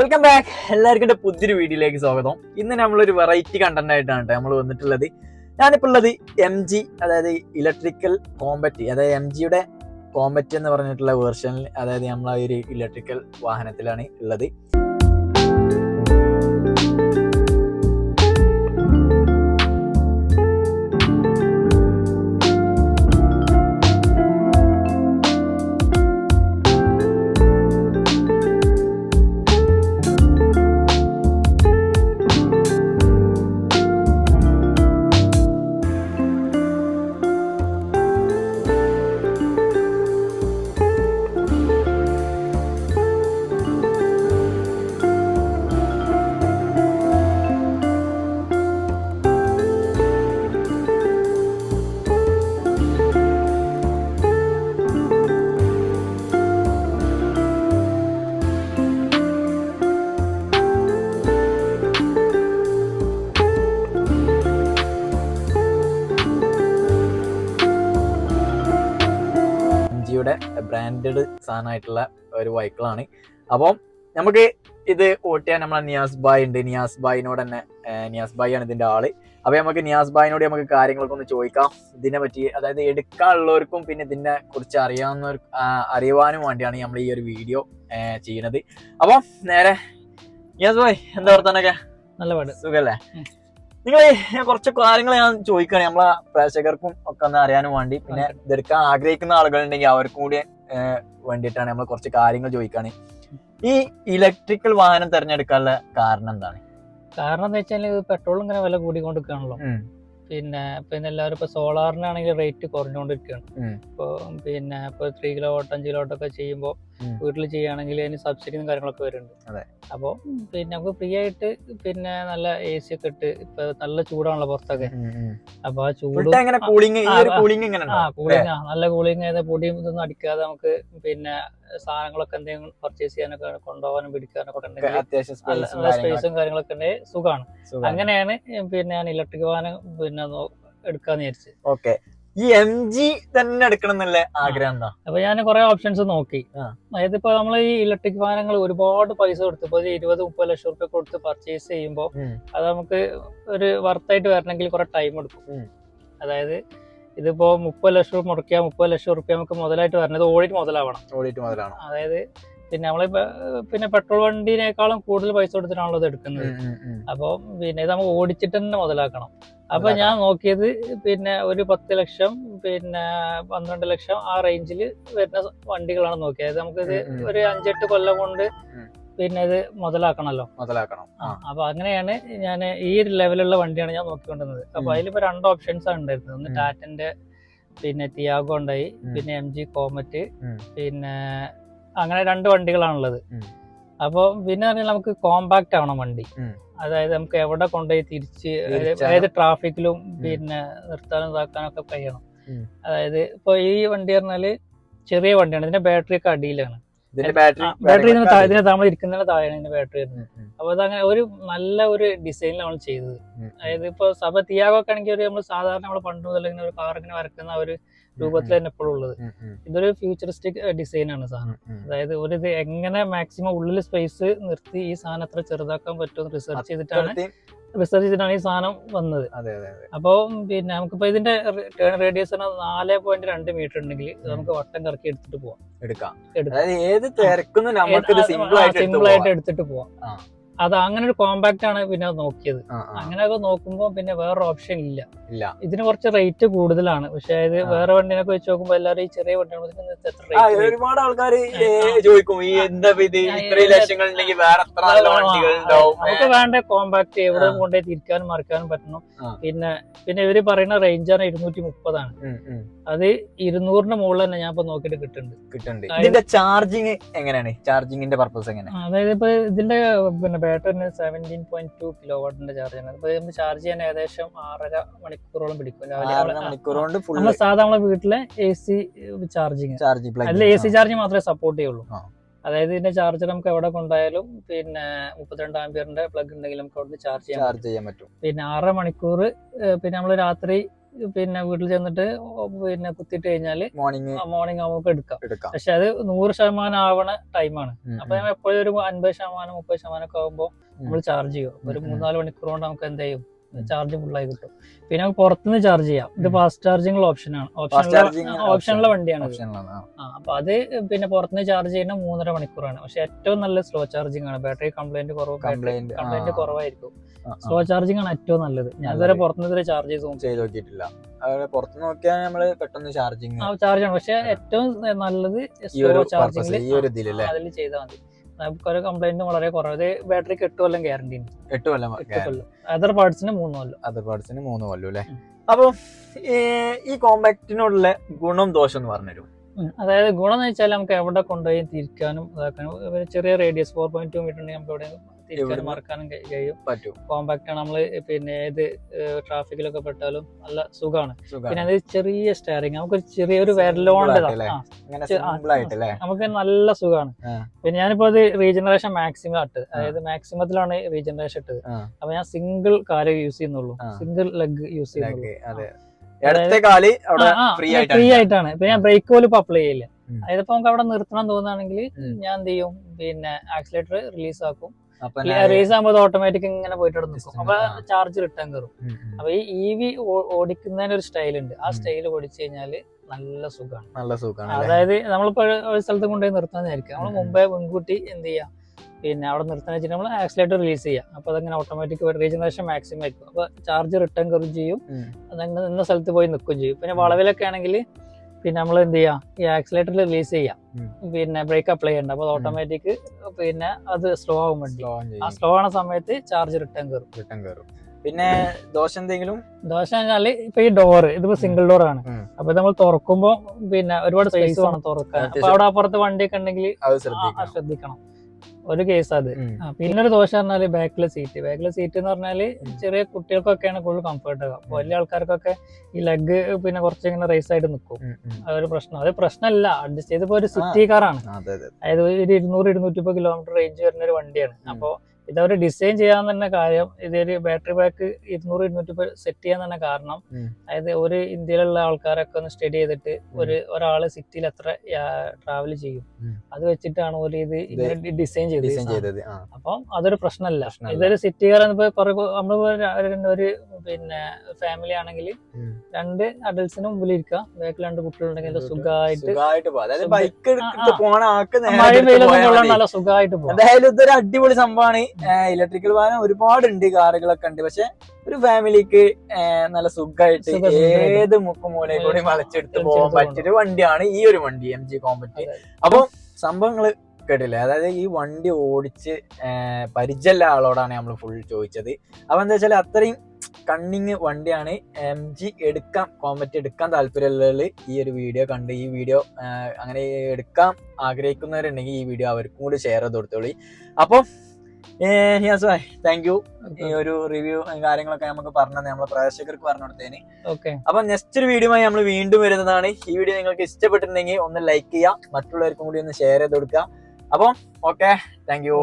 Welcome back. എല്ലാവർക്കും എന്റെ പുതിയൊരു വീഡിയോയിലേക്ക് സ്വാഗതം. ഇന്ന് നമ്മളൊരു വെറൈറ്റി കണ്ടന്റ് ആയിട്ടാണ് നമ്മൾ വന്നിട്ടുള്ളത്. ഞാനിപ്പോൾ ഉള്ളത് MG, അതായത് ഇലക്ട്രിക്കൽ കോമ്പറ്റ്, അതായത് MGയുടെ കോമ്പറ്റ് എന്ന് പറഞ്ഞിട്ടുള്ള വേർഷനിൽ, അതായത് നമ്മൾ ഒരു ഇലക്ട്രിക്കൽ വാഹനത്തിലാണ് ഉള്ളത്. MGയുടെ ബ്രാൻഡഡ് സാധനമായിട്ടുള്ള ഒരു വെഹിക്കിളാണ്. അപ്പം നമുക്ക് ഇത് ഓട്ടിയാൻ നമ്മളെ നിയാസ് ബായ് ഉണ്ട്. നിയാസ് ബായിനോട് തന്നെ, നിയാസ് ബായി ആണ് ഇതിന്റെ ആള്. അപ്പൊ നമുക്ക് നിയാസ് ബായിനോട് നമുക്ക് കാര്യങ്ങളൊക്കെ ഒന്ന് ചോദിക്കാം ഇതിനെ പറ്റി. അതായത് എടുക്കാനുള്ളവർക്കും പിന്നെ ഇതിനെ കുറിച്ച് അറിയുവാനും വേണ്ടിയാണ് നമ്മൾ ഈ ഒരു വീഡിയോ ചെയ്യുന്നത്. അപ്പം നേരെ നിയാസ് ബായ്, എന്താ വർത്താനൊക്കെ? നല്ല പാട്, സുഖല്ലേ? നിങ്ങൾ കുറച്ച് കാര്യങ്ങൾ ഞാൻ ചോദിക്കുകയാണ് നമ്മളെ പ്രേക്ഷകർക്കും ഒക്കെ ഒന്ന് അറിയാനും വേണ്ടി, പിന്നെ ഇതെടുക്കാൻ ആഗ്രഹിക്കുന്ന ആളുകളുണ്ടെങ്കിൽ അവർക്കും കൂടി വേണ്ടിയിട്ടാണ് നമ്മൾ കുറച്ച് കാര്യങ്ങൾ ചോദിക്കുകയാണ്. ഈ ഇലക്ട്രിക്കൽ വാഹനം തിരഞ്ഞെടുക്കാനുള്ള കാരണം എന്താണ്? കാരണം എന്താ വെച്ചാൽ പെട്രോൾ ഇങ്ങനെ വില കൂടിക്കൊണ്ടിരിക്കുകയാണല്ലോ. പിന്നെ എല്ലാവരും ഇപ്പൊ സോളാറിനാണെങ്കിൽ റേറ്റ് കുറഞ്ഞുകൊണ്ടിരിക്കുകയാണ്. ഇപ്പൊ 3 കിലോവാട്ട് 5 കിലോവാട്ട് ഒക്കെ ചെയ്യുമ്പോൾ വീട്ടിൽ ചെയ്യുകയാണെങ്കിൽ അതിന് സബ്സിഡിയും കാര്യങ്ങളൊക്കെ വരുന്നുണ്ട്. അപ്പോൾ നമുക്ക് ഫ്രീ ആയിട്ട് നല്ല AC ഒക്കെ ഇട്ട്, ഇപ്പൊ നല്ല ചൂടാണല്ലോ പുറത്തൊക്കെ. അപ്പൊ ആ ചൂട് കൂളിംഗ് നല്ല കൂളിംഗ് ആയത്, പൊടിയും ഇതൊന്നും അടിക്കാതെ നമുക്ക് സാധനങ്ങളൊക്കെ എന്തെങ്കിലും പർച്ചേസ് ചെയ്യാനൊക്കെ കൊണ്ടുപോകാനും പിടിക്കാനൊക്കെ ഉണ്ടെങ്കിൽ നല്ല സ്പേസും കാര്യങ്ങളൊക്കെ ഉണ്ടെങ്കിൽ സുഖമാണ്. അങ്ങനെയാണ് ഞാൻ ഇലക്ട്രിക് വാഹനം എടുക്കാന്ന് വിചാരിച്ചത്. ഓക്കെ, ഈ MG തന്നെ എടുക്കണം എന്നല്ല ആഗ്രഹം എന്താ? അപ്പൊ ഞാൻ കുറെ ഓപ്ഷൻസ് നോക്കി. അതായത് ഇപ്പൊ നമ്മൾ ഈ ഇലക്ട്രിക് വാഹനങ്ങൾ ഒരുപാട് പൈസ കൊടുത്ത്, ഇപ്പൊ 20-30 ലക്ഷം റുപ്യ കൊടുത്ത് പർച്ചേസ് ചെയ്യുമ്പോൾ അത് നമുക്ക് ഒരു വർത്തായിട്ട് വരണമെങ്കിൽ കുറെ ടൈം എടുക്കും. അതായത് ഇതിപ്പോ 30 ലക്ഷം രൂപ മുടക്കിയാൽ 30 ലക്ഷം റുപ്യ നമുക്ക് മുതലായിട്ട് വരണത് ഓടിയിട്ട് മുതലാവണം. അതായത് നമ്മള് പെട്രോൾ വണ്ടിനേക്കാളും കൂടുതൽ പൈസ കൊടുത്തിട്ടാണല്ലോ ഇത് എടുക്കുന്നത്. അപ്പൊ ഇത് നമുക്ക് ഓടിച്ചിട്ട് തന്നെ മുതലാക്കണം. അപ്പൊ ഞാൻ നോക്കിയത് ഒരു 10 ലക്ഷം 12 ലക്ഷം ആ റേഞ്ചിൽ വരുന്ന വണ്ടികളാണ് നോക്കിയത്. നമുക്കിത് ഒരു 5-8 കൊല്ലം കൊണ്ട് ഇത് മുതലാക്കണം. അപ്പൊ അങ്ങനെയാണ് ഞാൻ ഈ ലെവലുള്ള വണ്ടിയാണ് ഞാൻ നോക്കിക്കൊണ്ടിരുന്നത്. അപ്പൊ അതിലിപ്പോ 2 ഓപ്ഷൻസ് ആണ് ഉണ്ടായിരുന്നത്. ഒന്ന് ടാറ്റന്റെ ടിയാഗോ ഉണ്ടായി, MG കോമറ്റ്, അങ്ങനെ 2 വണ്ടികളാണുള്ളത്. അപ്പൊ നമുക്ക് കോമ്പാക്ട് ആവണം വണ്ടി. അതായത് നമുക്ക് എവിടെ കൊണ്ടുപോയി തിരിച്ച് ഏത് ട്രാഫിക്കിലും നിർത്താനും ഇതാക്കാനൊക്കെ കഴിയണം. അതായത് ഇപ്പൊ ഈ വണ്ടി പറഞ്ഞാല് ചെറിയ വണ്ടിയാണ്, ഇതിന്റെ ബാറ്ററി ഒക്കെ അടിയിലാണ്. ബാറ്ററി ഇതിനെ നമ്മൾ ഇരിക്കുന്നതിന് താഴെയാണ് ഇതിന്റെ ബാറ്ററി വരുന്നത്. അപ്പൊ അതങ്ങനെ ഒരു നല്ല ഒരു ഡിസൈനിലാണ് ചെയ്തത്. അതായത് ഇപ്പൊ തിയാഗോ ഒക്കെ ആണെങ്കിൽ നമ്മൾ സാധാരണ നമ്മൾ പണ്ട് മുതൽ ഇങ്ങനെ ഒരു കാർ ഇങ്ങനെ വരക്കുന്ന ഒരു രൂപത്തിൽ തന്നെ എപ്പോഴും ഉള്ളത്. ഇതൊരു ഫ്യൂച്ചറിസ്റ്റിക് ഡിസൈൻ ആണ് സാധനം. അതായത് ഇത് എങ്ങനെ മാക്സിമം ഉള്ളിൽ സ്പേസ് നിർത്തി ഈ സാധനം എത്ര ചെറുതാക്കാൻ പറ്റുമെന്ന് റിസർച്ച് ചെയ്തിട്ടാണ് ഈ സാധനം വന്നത്. അപ്പൊ നമുക്കിപ്പോ ഇതിന്റെ ടേൺ റേഡിയസ് 4.2 മീറ്റർ ഉണ്ടെങ്കിൽ നമുക്ക് വട്ടം കറക്കി എടുത്തിട്ട് പോവാം. സിമ്പിൾ ആയിട്ട് എടുത്തിട്ട് പോവാം. അത് അങ്ങനെ ഒരു കോമ്പാക്ട് ആണ് അത് നോക്കിയത്. അങ്ങനെയൊക്കെ നോക്കുമ്പോ വേറൊരു ഓപ്ഷൻ ഇല്ല. ഇതിന് കുറച്ച് റേറ്റ് കൂടുതലാണ്. പക്ഷെ ഇത് വേറെ വണ്ടിനൊക്കെ വെച്ച് നോക്കുമ്പോ എല്ലാവരും ഈ ചെറിയ വണ്ടികൾ ഒരുപാട് ആൾക്കാർ ചോദിക്കും നമുക്ക് വേണ്ട കോമ്പാക്ട് എവിടെ കൊണ്ടുപോയി തിരിക്കാനും മറിക്കാനും പറ്റണം. പിന്നെ ഇവര് പറയുന്ന റേഞ്ചാണ് 230 അത് 200-ന് മുകളിൽ തന്നെ ഞാൻ ഇപ്പൊ നോക്കിയിട്ട് കിട്ടുന്നുണ്ട്. ഇതിന്റെ ചാർജിങ് എങ്ങനെയാണ്? ചാർജിങ്ങിന്റെ പർപ്പസ് എങ്ങനെയാണ്? അതായത് ഇപ്പൊ ഇതിന്റെ ബാറ്ററി 17.2 കിലോവാട്ടിന്റെ ചാർജാണ്. ഇപ്പൊ നമുക്ക് ചാർജ് ചെയ്യാൻ ഏകദേശം 6.5 മണിക്കൂറോളം പിടിക്കും. നമ്മളെ സാധാരണ നമ്മളെ വീട്ടിലെ AC ചാർജിങ്, അതിൽ AC ചാർജിങ് മാത്രമേ സപ്പോർട്ട് ചെയ്യുള്ളൂ. അതായത് ഇതിന്റെ ചാർജർ നമുക്ക് എവിടെ കൊണ്ടായാലും 32 ആംപിയറിന്റെ പ്ലഗ് ഉണ്ടെങ്കിൽ നമുക്ക് അവിടെ ചാർജ് ചെയ്യാൻ പറ്റും. 6.5 മണിക്കൂർ. നമ്മള് രാത്രി പിന്നെ വീട്ടിൽ ചെന്നിട്ട് പിന്നെ കുത്തിയിട്ട് കഴിഞ്ഞാല് മോർണിംഗ് മോർണിംഗ് ആവുമ്പോൾ എടുക്കാം. എടുക്കാം. പക്ഷെ അത് 100% ആവണ ടൈമാണ്. അപ്പൊ ഞാൻ എപ്പോഴും ഒരു 50% 30% ഒക്കെ ആകുമ്പോൾ നമ്മൾ ചാർജ് ചെയ്യും. ഒരു 3-4 മണിക്കൂർ കൊണ്ട് നമുക്ക് എന്ത് ചെയ്യും, ചാർജ് ഫുള്ളായി കിട്ടും. പിന്നെ നമുക്ക് പുറത്തുനിന്ന് ചാർജ് ചെയ്യാം. ഇത് ഫാസ്റ്റ് ചാർജിംഗ് ഓപ്ഷനാണ്, ഓപ്ഷനുള്ള വണ്ടിയാണ്. അപ്പൊ അത് പിന്നെ പുറത്തുനിന്ന് ചാർജ് ചെയ്യുന്ന 3.5 മണിക്കൂറാണ്. പക്ഷെ ഏറ്റവും നല്ല സ്ലോ ചാർജിംഗ് ആണ്. ബാറ്ററി കംപ്ലൈന്റ് കുറവായിരിക്കും. സ്ലോ ചാർജിംഗ് ആണ് ഏറ്റവും നല്ലത്. ഞാൻ ഇതുവരെ പുറത്തുനിന്ന് ചാർജ് ചെയ്ത് നോക്കിയിട്ടില്ല. പുറത്ത് നോക്കിയാൽ നമ്മള് പെട്ടെന്ന് ചാർജ് ആണ്. പക്ഷെ ഏറ്റവും നല്ലത് സ്ലോ ചാർജിംഗ് അതിൽ ചെയ്താൽ മതി. നമുക്കൊരു കംപ്ലൈന്റ് വളരെ കുറവ്. ബാറ്ററി 8 കൊല്ലം ഗ്യാരണ്ടി ഉണ്ട്. 8 കൊല്ലം. അതർ പാർട്സിന് 3 കൊല്ലം അല്ലേ? അപ്പൊ ഈ കോമ്പാക്റ്റിനോടുള്ള ഗുണം ദോഷം എന്ന് പറഞ്ഞുതരും. അതായത് ഗുണം എന്ന് വെച്ചാൽ നമുക്ക് എവിടെ കൊണ്ടുപോയി തിരിക്കാനും ഇതാക്കാനും ചെറിയ റേഡിയസ് 4.2 മീറ്റർ ഉണ്ടെങ്കിൽ നമുക്ക് എവിടെ തിരിക്കാനും മറക്കാനും കഴിയും. കോമ്പാക്ട് ആണ്. നമ്മള് പിന്നെ ഏത് ട്രാഫിക്കിലൊക്കെ പെട്ടാലും നല്ല സുഖമാണ്. പിന്നെ അത് ചെറിയ സ്റ്റിയറിംഗ്, നമുക്ക് ചെറിയൊരു നമുക്ക് നല്ല സുഖമാണ്. പിന്നെ ഞാനിപ്പോ അത് റീജനറേഷൻ മാക്സിമം ഇട്ടത്, അതായത് മാക്സിമത്തിലാണ് റീജനറേഷൻ ഇട്ടത്. അപ്പൊ ഞാൻ സിംഗിൾ കാല് യൂസ് ചെയ്യുന്നുള്ളൂ, സിംഗിൾ ലെഗ് യൂസ് ചെയ്യുന്നുള്ളൂ. ഫ്രീ ആയിട്ടാണ്. ഇപ്പൊ ഞാൻ ബ്രേക്ക് പോലും ഇപ്പൊ അപ്ലൈ ചെയ്യില്ല. അതായത് ഇപ്പൊ നമുക്ക് അവിടെ നിർത്തണം തോന്നുകയാണെങ്കിൽ ഞാൻ എന്ത് ചെയ്യും, പിന്നെ ആക്സിലേറ്റർ റിലീസ് ആക്കും. റിലീസ് ആകുമ്പോൾ ഓട്ടോമാറ്റിക് ഇങ്ങനെ പോയിട്ട് നിൽക്കും. അപ്പൊ ചാർജ് റിട്ടേൺ കയറും. അപ്പൊ ഈ EV ഓടിക്കുന്നതിന് ഒരു സ്റ്റൈൽ ഉണ്ട്. ആ സ്റ്റൈൽ ഓടിച്ചു കഴിഞ്ഞാല് നല്ല സുഖമാണ്. അതായത് നമ്മളിപ്പോ ഒരു സ്ഥലത്ത് കൊണ്ടുപോയി നിർത്താന്നായിരിക്കും. നമ്മൾ മുൻകൂട്ടി എന്ത് ചെയ്യാം, പിന്നെ അവിടെ നിർത്താൻ വെച്ചിട്ട് നമ്മൾ ആക്സിലേറ്റർ റിലീസ് ചെയ്യാം. അപ്പൊ അതങ്ങനെ ഓട്ടോമാറ്റിക് റീജനറേഷൻ മാക്സിമം ആയിരിക്കും. അപ്പൊ ചാർജ് റിട്ടേൺ കയറും ചെയ്യും, അതങ്ങനെ നിന്ന സ്ഥലത്ത് പോയി നിൽക്കുകയും ചെയ്യും. പിന്നെ വളവിലൊക്കെ ആണെങ്കിൽ പിന്നെ നമ്മൾ എന്ത് ചെയ്യാം, ഈ ആക്സിലേറ്റർ റിലീസ് ചെയ്യാം, പിന്നെ ബ്രേക്ക് അപ്ലൈ ചെയ്യണ്ട. അപ്പൊ ഓട്ടോമാറ്റിക് പിന്നെ അത് സ്ലോ ആകും വേണ്ടി. ആ സ്ലോ ആവുന്ന സമയത്ത് ചാർജ് റിട്ടേൺ കയറും. പിന്നെ ദോഷം പറഞ്ഞാല് ഇപ്പൊ ഈ ഡോറ് ഇതിപ്പോ സിംഗിൾ ഡോർ ആണ്. അപ്പൊ നമ്മൾ തുറക്കുമ്പോ പിന്നെ ഒരുപാട് സ്പേസ് വേണം തുറക്കാൻ. അപ്പൊ അവിടെ അപ്പുറത്ത് വണ്ടിയൊക്കെ ഉണ്ടെങ്കിൽ ശ്രദ്ധിക്കണം. ഒരു കേസ് അത്. പിന്നെ ഒരു ദോഷം പറഞ്ഞാല് ബാക്കിലെ സീറ്റ് എന്ന് പറഞ്ഞാല് ചെറിയ കുട്ടികൾക്കൊക്കെയാണ് കൂടുതൽ കംഫർട്ട് ആകുക. വലിയ ആൾക്കാർക്കൊക്കെ ഈ ലെഗ് പിന്നെ കുറച്ചിങ്ങനെ റേസ് ആയിട്ട് നിൽക്കും. അതൊരു പ്രശ്നം. അത് പ്രശ്നമല്ല, അഡ്ജസ്റ്റ് ചെയ്തപ്പോ ഒരു സിറ്റി കാറാണ്. അതായത് ഒരു 200-230 കിലോമീറ്റർ റേഞ്ച് വരുന്ന ഒരു വണ്ടിയാണ്. അപ്പൊ ഇതവര് ഡിസൈൻ ചെയ്യാൻ തന്നെ കാര്യം, ഇതൊരു ബാറ്ററി ബാക്ക് 200-230 സെറ്റ് ചെയ്യാൻ തന്നെ കാരണം, അതായത് ഒരു ഇന്ത്യയിലുള്ള ആൾക്കാരൊക്കെ ഒന്ന് സ്റ്റഡി ചെയ്തിട്ട് ഒരാള് സിറ്റിയിൽ എത്ര ട്രാവൽ ചെയ്യും അത് വെച്ചിട്ടാണ് ഒരു ഇത് ഇങ്ങനെ ഡിസൈൻ ചെയ്തത്. അപ്പം അതൊരു പ്രശ്നമല്ല. ഇതൊരു സിറ്റി കാർ നമ്മള് ഒരു പിന്നെ ഫാമിലി ആണെങ്കിൽ 2 അഡൽസിന് മുമ്പിൽ ഇരിക്കാം, ബാക്കിൽ 2 കുട്ടികളുണ്ടെങ്കിൽ സുഖമായിട്ട് മഴ വെയിലൊന്നും നല്ല സുഖമായിട്ട് പോകും. എന്തായാലും ഇതൊരു അടിപൊളി സംഭവമാണ്. ഇലക്ട്രിക്കൽ വാഹനം ഒരുപാടുണ്ട്, കാറുകളൊക്കെ ഉണ്ട്. പക്ഷെ ഒരു ഫാമിലിക്ക് നല്ല സുഖമായിട്ട് ഏത് മുക്കുമൂലയിൽ കൂടി വളച്ചെടുത്ത് പോകാൻ പറ്റിയൊരു വണ്ടിയാണ് ഈ ഒരു വണ്ടി, MG കോമ്പറ്റ്. അപ്പൊ സംഭവങ്ങള് കേട്ടില്ലേ? അതായത് ഈ വണ്ടി ഓടിച്ച് പരിചയമുള്ള ആളോടാണ് നമ്മൾ ഫുൾ ചോദിച്ചത്. അപ്പൊ എന്താ വെച്ചാൽ അത്രയും കണ്ണിങ് വണ്ടിയാണ്. MG കോമ്പറ്റ് എടുക്കാൻ താല്പര്യമുള്ളവര് ഈ ഒരു വീഡിയോ കണ്ട് ഈ വീഡിയോ അങ്ങനെ എടുക്കാൻ ആഗ്രഹിക്കുന്നവരുണ്ടെങ്കിൽ ഈ വീഡിയോ അവർക്കും കൂടി ഷെയർ ചെയ്ത് കൊടുത്തോളി. അപ്പം നിയാസ് ഭായ്, താങ്ക് യു. ഈ ഒരു റിവ്യൂ കാര്യങ്ങളൊക്കെ നമുക്ക് പറഞ്ഞത് നമ്മളെ പ്രേക്ഷകർക്ക് പറഞ്ഞു കൊടുത്തതിന്. അപ്പൊ നെക്സ്റ്റ് ഒരു വീഡിയോ ആയി നമ്മൾ വീണ്ടും വരുന്നതാണ്. ഈ വീഡിയോ നിങ്ങൾക്ക് ഇഷ്ടപ്പെട്ടിട്ടുണ്ടെങ്കിൽ ഒന്ന് ലൈക്ക് ചെയ്യുക, മറ്റുള്ളവർക്കും കൂടി ഒന്ന് ഷെയർ ചെയ്ത് കൊടുക്കുക. അപ്പം ഓക്കെ, താങ്ക് യു.